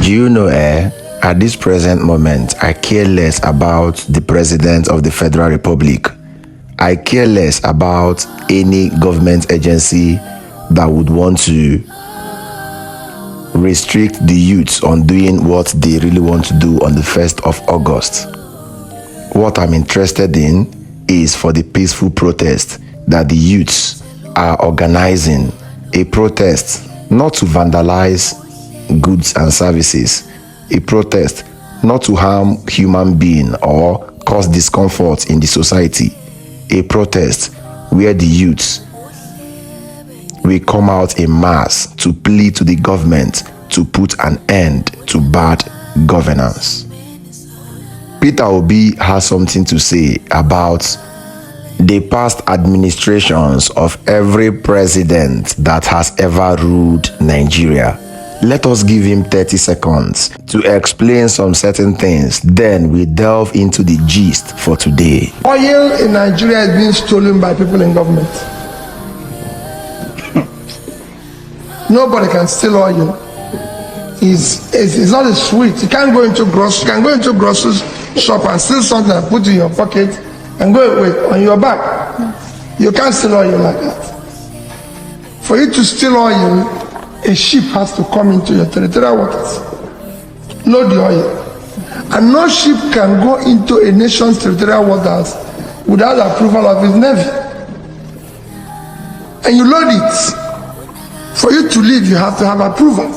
Do you know, at this present moment, I care less about the President of the Federal Republic. I care less about any government agency that would want to restrict the youths on doing what they really want to do on the 1st of August. What I'm interested in is for the peaceful protest that the youths are organizing. A protest not to vandalize goods and services. A protest not to harm human being or cause discomfort in the society. A protest where the youths will come out in mass to plead to the government to put an end to bad governance. Peter Obi has something to say about the past administrations of every president that has ever ruled Nigeria. Let us give him 30 seconds to explain some certain things, then we delve into the gist for today. Oil in Nigeria is being stolen by people in government. Nobody can steal oil. It's not a sweet. You can't go into grocery shop and steal something and put it in your pocket and go away on your back. You can't steal oil like that. For you to steal oil, a ship has to come into your territorial waters, load the oil, and no ship can go into a nation's territorial waters without the approval of its navy. And you load it. For you to leave, you have to have approval.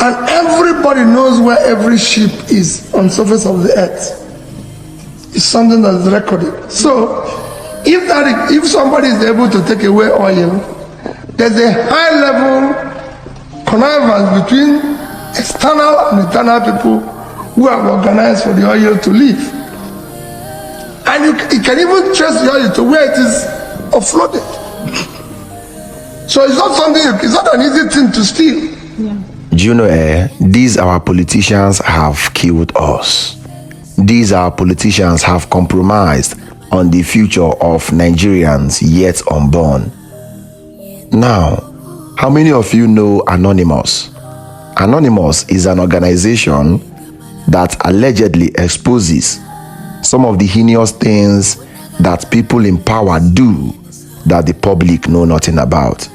And everybody knows where every ship is on the surface of the earth. It's something that is recorded. So, if somebody is able to take away oil, there's a high level connivance between external and internal people who have organized for the oil to leave. And you can even trace the oil to where it is offloaded. So it's not it's not an easy thing to steal. Yeah. Do you know, these our politicians have killed us. These our politicians have compromised on the future of Nigerians yet unborn. Now, how many of you know Anonymous? Anonymous is an organization that allegedly exposes some of the heinous things that people in power do that the public know nothing about.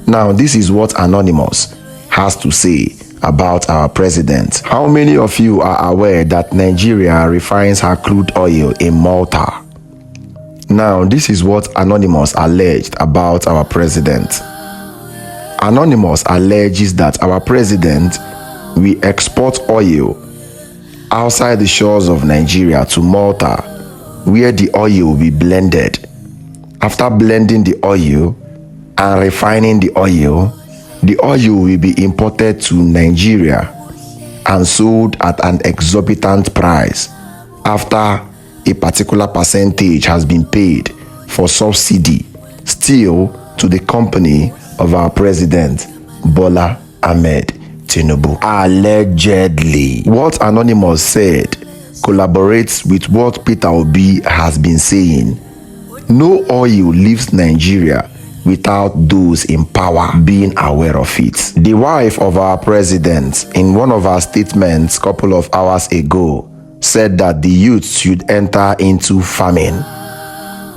Now, this is what Anonymous has to say about our president. How many of you are aware that Nigeria refines her crude oil in Malta? Now, this is what Anonymous alleged about our president. Anonymous alleges that our president will export oil outside the shores of Nigeria to Malta, where the oil will be blended. After blending the oil and refining the oil will be imported to Nigeria and sold at an exorbitant price after a particular percentage has been paid for subsidy still to the company of our president, Bola Ahmed Tinubu. Allegedly. What Anonymous said collaborates with what Peter Obi has been saying. No oil leaves Nigeria without those in power being aware of it. The wife of our president, in one of her statements a couple of hours ago, said that the youths should enter into farming.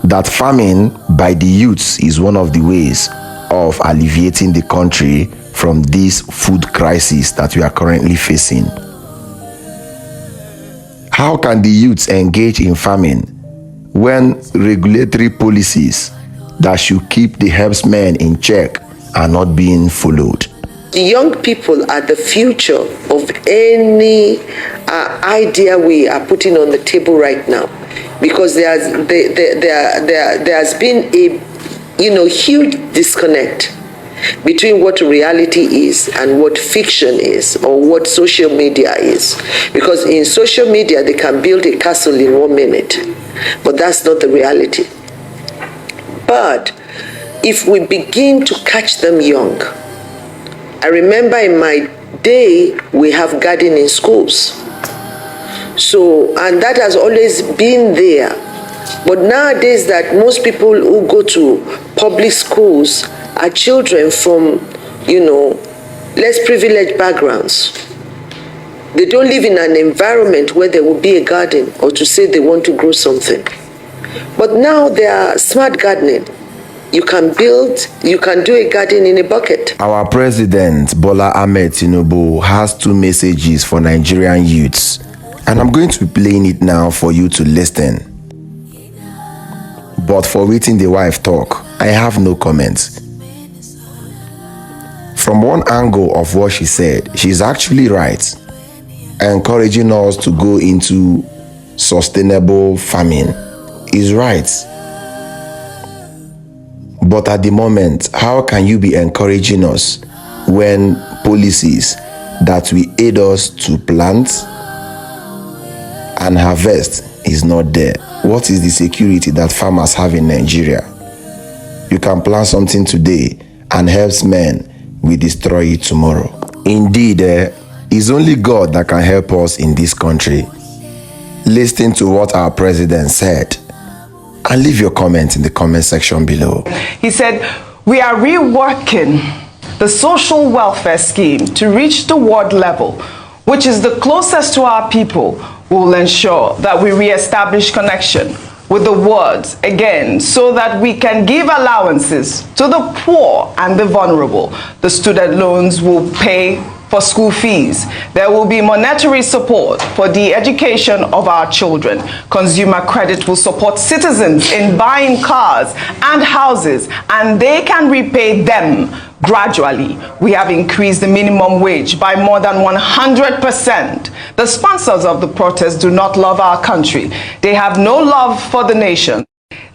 That farming by the youths is one of the ways of alleviating the country from this food crisis that we are currently facing. How can the youths engage in farming when regulatory policies that should keep the herdsmen in check are not being followed? The young people are the future of any idea we are putting on the table right now, because there has been a huge disconnect between what reality is and what fiction is, or what social media is. Because in social media they can build a castle in 1 minute, but that's not the reality. But if we begin to catch them young, I remember in my day we have gardening schools. So, and that has always been there. But nowadays that most people who go to public schools are children from, less privileged backgrounds. They don't live in an environment where there will be a garden or to say they want to grow something. But now they are smart gardening. You can do a garden in a bucket. Our president, Bola Ahmed Tinubu, has 2 messages for Nigerian youths. And I'm going to be playing it now for you to listen. But for waiting the wife talk, I have no comments. From one angle of what she said, she's actually right, encouraging us to go into sustainable farming is right. But at the moment, how can you be encouraging us when policies that will aid us to plant and harvest is not there? What is the security that farmers have in Nigeria? You can plant something today and herdsmen will destroy it tomorrow. Indeed, it's only God that can help us in this country. Listen to what our president said and leave your comment in the comment section below. He said, we are reworking the social welfare scheme to reach the ward level, which is the closest to our people. Will ensure that we re-establish connection with the wards again so that we can give allowances to the poor and the vulnerable. The student loans will pay for school fees. There will be monetary support for the education of our children. Consumer credit will support citizens in buying cars and houses, and they can repay them gradually. We have increased the minimum wage by more than 100%. The sponsors of the protest do not love our country. They have no love for the nation.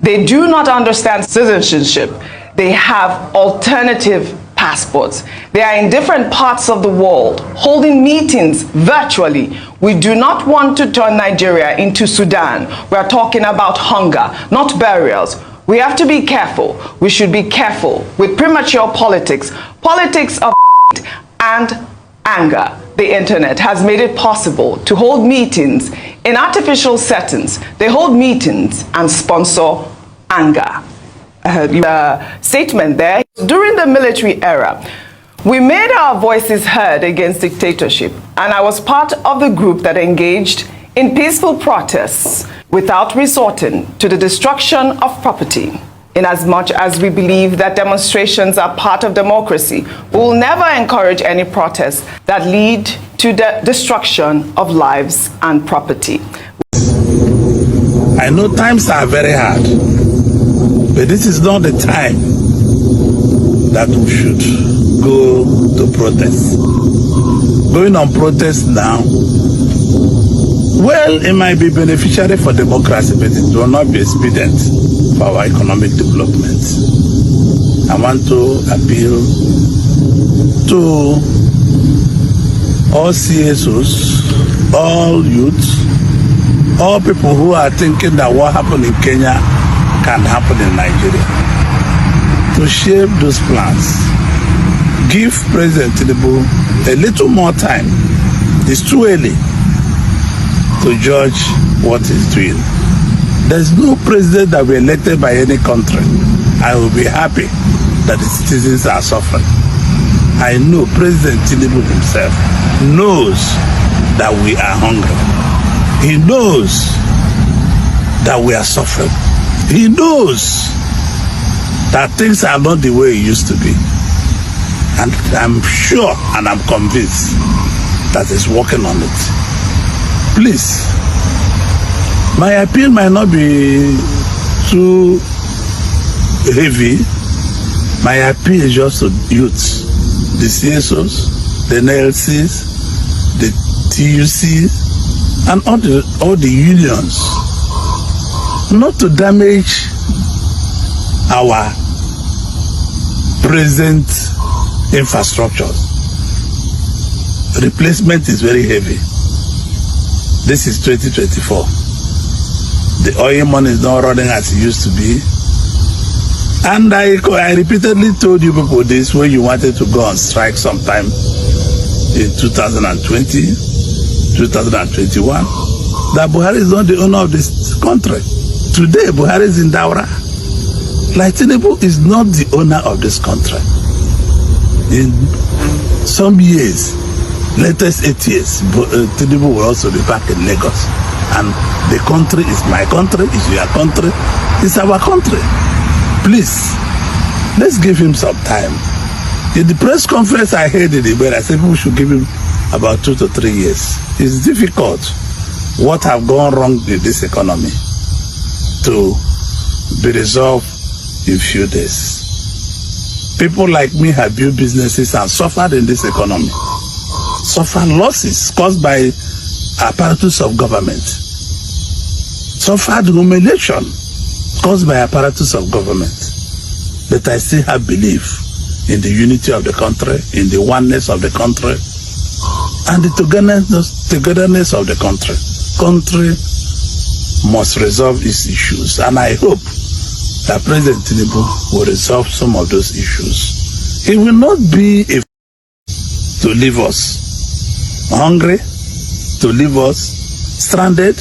They do not understand citizenship. They have alternative passports. They are in different parts of the world, holding meetings virtually. We do not want to turn Nigeria into Sudan. We are talking about hunger, not burials. We have to be careful. We should be careful with premature politics, politics of and anger. The internet has made it possible to hold meetings in artificial settings. They hold meetings and sponsor anger. Statement there. During the military era, we made our voices heard against dictatorship, and I was part of the group that engaged in peaceful protests without resorting to the destruction of property. Inasmuch as we believe that demonstrations are part of democracy, we will never encourage any protests that lead to the destruction of lives and property. I know times are very hard, but this is not the time that we should go to protest. Going on protest now, well, it might be beneficiary for democracy, but it will not be expedient for our economic development. I want to appeal to all CSOs, all youths, all people who are thinking that what happened in Kenya can happen in Nigeria, to shape those plans. Give President Tinubu a little more time. It's too early to judge what he's doing. There's no president that will be elected by any country. I will be happy that the citizens are suffering. I know President Tinubu himself knows that we are hungry. He knows that we are suffering. He knows that things are not the way it used to be. And I'm sure and I'm convinced that he's working on it. Please, my appeal might not be too heavy. My appeal is just to youths, the CSOs, the NLCs, the TUCs, and all the unions, not to damage our present infrastructures. Replacement is very heavy. This is 2024. The oil money is not running as it used to be. And I repeatedly told you people this when you wanted to go on strike sometime in 2020, 2021, that Buhari is not the owner of this country. Today, Buhari is in Daura. Like Tinubu is not the owner of this country. some years, latest 8 years, Tinubu will also be back in Lagos. And the country is my country, is your country, it's our country. Please, let's give him some time. In the press conference I heard in the I said people should give him about 2 to 3 years. It's difficult. What have gone wrong in this economy to be resolved in few days? People like me have built businesses and suffered in this economy. Suffered losses caused by apparatus of government. Suffered humiliation caused by apparatus of government. But I still have belief in the unity of the country, in the oneness of the country, and the togetherness of the country. Country must resolve its issues, and I hope that President Tinubu will resolve some of those issues. It will not be to leave us hungry, to leave us stranded,